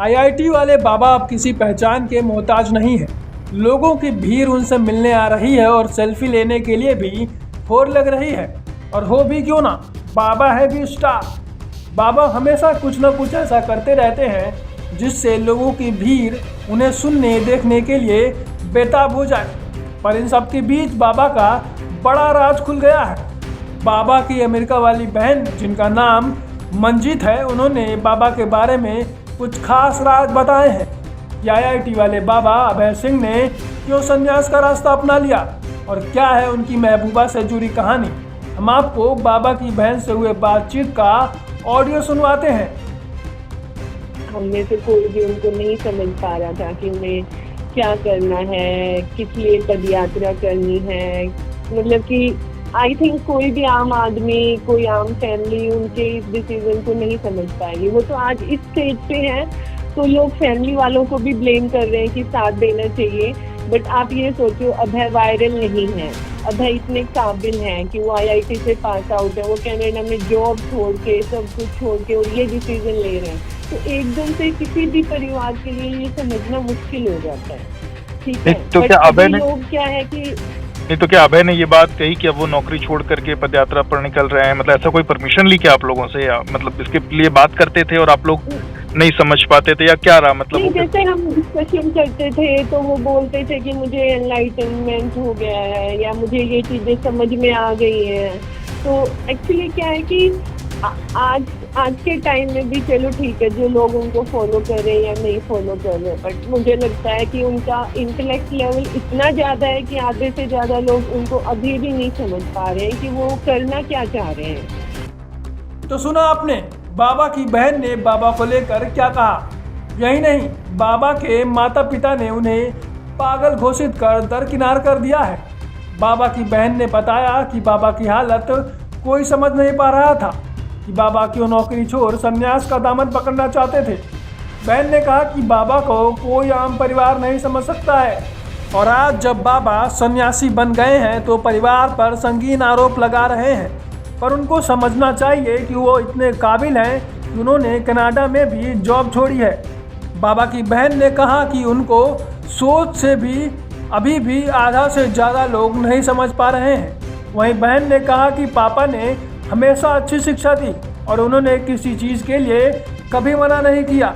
IIT वाले बाबा अब किसी पहचान के मोहताज नहीं है। लोगों की भीड़ उनसे मिलने आ रही है और सेल्फी लेने के लिए भी होड़ लग रही है। और हो भी क्यों ना, बाबा है भी स्टार। बाबा हमेशा कुछ न कुछ ऐसा करते रहते हैं जिससे लोगों की भीड़ उन्हें सुनने देखने के लिए बेताब हो जाए। पर इन सब के बीच बाबा का बड़ा राज खुल गया है। बाबा की अमेरिका वाली बहन, जिनका नाम मंजीत है, उन्होंने बाबा के बारे में कुछ खास राज बताए हैं कि आईआईटी वाले बाबा अभय सिंह ने क्यों संन्यास का रास्ता अपना लिया और क्या है उनकी महबूबा से जुड़ी कहानी। हम आपको बाबा की बहन से हुए बातचीत का ऑडियो सुनवाते हैं। हम में से कोई भी उनको नहीं समझ पा रहा था कि उन्हें क्या करना है, किस लिए पद यात्रा करनी है। मतलब कि आई थिंक कोई भी आम आदमी, कोई आम फैमिली उनके इस डिसीजन को नहीं समझ पाएगी। वो तो आज इस स्टेज पे है तो लोग फैमिली वालों को भी ब्लेम कर रहे हैं कि साथ देना चाहिए। बट आप ये सोचो, अभय वायरल नहीं है, अभय इतने काबिल हैं कि वो आईआईटी से पास आउट है, वो कनाडा में जॉब छोड़ के सब कुछ छोड़ के और ये डिसीजन ले रहे हैं। तो एकदम से किसी भी परिवार के लिए ये समझना मुश्किल हो जाता है। ठीक है, तो क्या अभय ने लोग क्या है कि नहीं, तो क्या अभय ने ये बात कही कि अब वो नौकरी छोड़ करके पदयात्रा पर निकल रहे हैं? मतलब ऐसा कोई परमिशन ली क्या आप लोगों से, या मतलब इसके लिए बात करते थे और आप लोग नहीं समझ पाते थे, या क्या रहा? मतलब नहीं, जैसे हम डिस्कशन करते थे तो वो बोलते थे कि मुझे एनलाइटनमेंट हो गया है या मुझे ये चीजें समझ में आ गई हैं। तो एक्चुअली क्या है कि आज के टाइम में भी चलो ठीक है, जो लोग उनको फॉलो कर रहे हैं या नहीं फॉलो कर रहे हैं, बट मुझे लगता है कि उनका इंटेलेक्ट लेवल इतना ज़्यादा है कि आधे से ज़्यादा लोग उनको अभी भी नहीं समझ पा रहे हैं कि वो करना क्या चाह रहे हैं। तो सुना आपने बाबा की बहन ने बाबा को लेकर क्या कहा। यही नहीं, बाबा के माता पिता ने उन्हें पागल घोषित कर दरकिनार कर दिया है। बाबा की बहन ने बताया कि बाबा की हालत कोई समझ नहीं पा रहा था कि बाबा क्यों नौकरी छोड़ संन्यास का दामन पकड़ना चाहते थे। बहन ने कहा कि बाबा को कोई आम परिवार नहीं समझ सकता है और आज जब बाबा सन्यासी बन गए हैं तो परिवार पर संगीन आरोप लगा रहे हैं। पर उनको समझना चाहिए कि वो इतने काबिल हैं कि उन्होंने कनाडा में भी जॉब छोड़ी है। बाबा की बहन ने कहा कि उनको सोच से भी अभी भी आधा से ज़्यादा लोग नहीं समझ पा रहे हैं। वहीं बहन ने कहा कि पापा ने हमेशा अच्छी शिक्षा दी और उन्होंने किसी चीज़ के लिए कभी मना नहीं किया।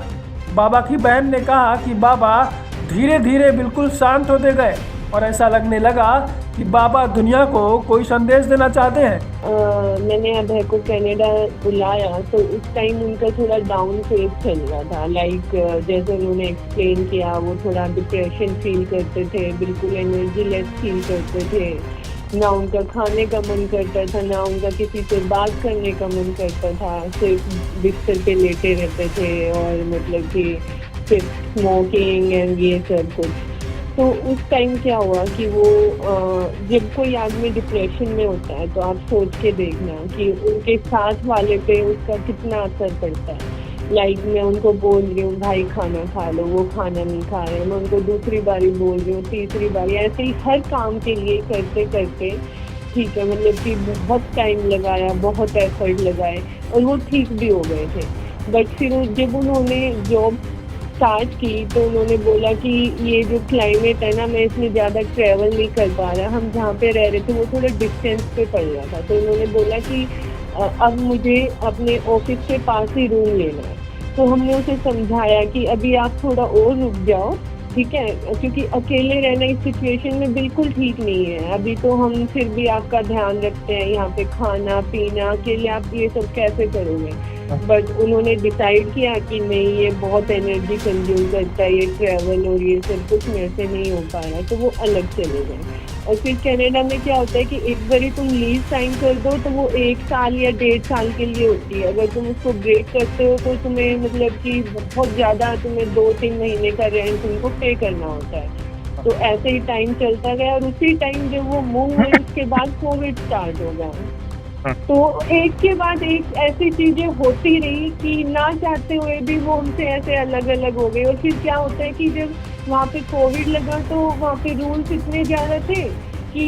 बाबा की बहन ने कहा कि बाबा धीरे धीरे बिल्कुल शांत होते गए और ऐसा लगने लगा कि बाबा दुनिया को कोई संदेश देना चाहते हैं। मैंने अभय को कनाडा बुलाया तो उस टाइम उनका थोड़ा डाउन फेज चल रहा था। लाइक जैसे उन्होंने एक्सप्लेन किया, वो थोड़ा डिप्रेशन फील करते थे, बिल्कुल एनर्जी लेस फील करते थे, ना उनका खाने का मन करता था, ना उनका किसी से बात करने का मन करता था, सिर्फ बिस्तर पे लेटे रहते थे और मतलब कि सिर्फ स्मोकिंग एंड ये सब कुछ। तो उस टाइम क्या हुआ कि वो जब कोई आदमी डिप्रेशन में होता है तो आप सोच के देखना कि उनके साथ वाले पे उसका कितना असर पड़ता है। लाइक मैं उनको बोल रही हूँ भाई खाना खा लो, वो खाना नहीं खा रहे, मैं उनको दूसरी बारी बोल रही हूँ, तीसरी बारी, ऐसे ही हर काम के लिए करते करते ठीक है, मतलब कि बहुत टाइम लगाया, बहुत एफर्ट लगाए और वो ठीक भी हो गए थे। बट फिर जब उन्होंने जॉब स्टार्ट की तो उन्होंने बोला कि ये जो क्लाइमेट है ना, मैं इसमें ज़्यादा ट्रैवल नहीं कर पा रहा। हम जहाँ पे रह रहे थे वो थोड़ा डिस्टेंस पे पड़ रहा था, तो उन्होंने बोला कि अब मुझे अपने ऑफिस के पास ही रूम लेना है। तो हमने उसे समझाया कि अभी आप थोड़ा और रुक जाओ, ठीक है, क्योंकि अकेले रहना इस सिचुएशन में बिल्कुल ठीक नहीं है। अभी तो हम फिर भी आपका ध्यान रखते हैं, यहाँ पे खाना पीना, अकेले आप ये सब कैसे करोगे। बट उन्होंने डिसाइड किया कि नहीं, ये बहुत एनर्जी कंज्यूम करता है, ये ट्रैवल और ये सब कुछ मेरे से नहीं हो पा रहा, तो वो अलग चले गए। और फिर कनाडा में क्या होता है कि एक बारी तुम लीव साइन कर दो तो वो 1 साल या 1.5 साल के लिए होती है। अगर तुम उसको ब्रेक करते हो तो तुम्हें मतलब कि बहुत ज़्यादा तुम्हें 2-3 महीने का रेंट तुमको पे करना होता है। तो ऐसे ही टाइम चलता गया और उसी टाइम जब वो मूव हुए उसके बाद कोविड स्टार्ट हो गया। तो एक के बाद एक ऐसी चीजें होती रही कि ना चाहते हुए भी वो हमसे ऐसे अलग अलग हो गए। और फिर क्या होता है कि जब वहाँ पे कोविड लगा तो वहाँ पे रूल्स इतने ज़्यादा थे कि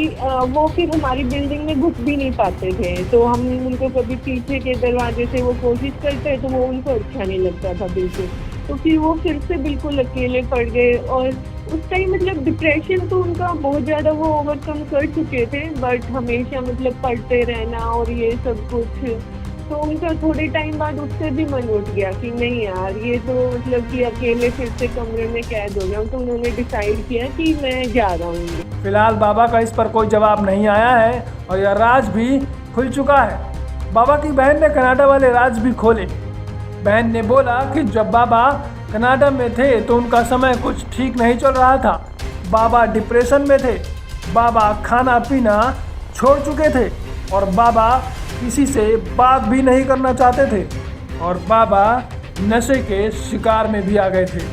वो फिर हमारी बिल्डिंग में घुस भी नहीं पाते थे। तो हम उनको कभी पीछे के दरवाजे से वो कोशिश करते तो वो उनको अच्छा नहीं लगता था बिल्कुल। तो फिर वो फिर से बिल्कुल अकेले पड़ गए। और उस टाइम मतलब डिप्रेशन तो उनका बहुत ज़्यादा वो ओवरकम कर चुके थे, बट हमेशा मतलब पढ़ते रहना और ये सब कुछ, तो उनका थोड़े टाइम बाद उससे भी मन उठ गया कि नहीं यार ये तो मतलब कि अकेले फिर से कमरे में कैद हो गया। तो उन्होंने डिसाइड किया कि मैं जा रहा हूँ। फिलहाल बाबा का इस पर कोई जवाब नहीं आया है और यह राज भी खुल चुका है। बाबा की बहन ने कनाडा वाले राज भी खोले। बहन ने बोला कि जब बाबा कनाडा में थे तो उनका समय कुछ ठीक नहीं चल रहा था। बाबा डिप्रेशन में थे, बाबा खाना पीना छोड़ चुके थे और बाबा किसी से बात भी नहीं करना चाहते थे और बाबा नशे के शिकार में भी आ गए थे।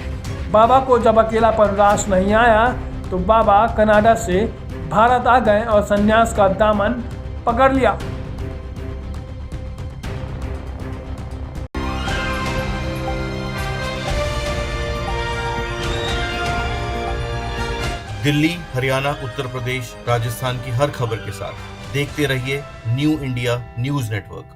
बाबा को जब अकेलापन रास नहीं आया तो बाबा कनाडा से भारत आ गए और संन्यास का दामन पकड़ लिया। दिल्ली, हरियाणा, उत्तर प्रदेश, राजस्थान की हर खबर के साथ देखते रहिए न्यू इंडिया न्यूज नेटवर्क।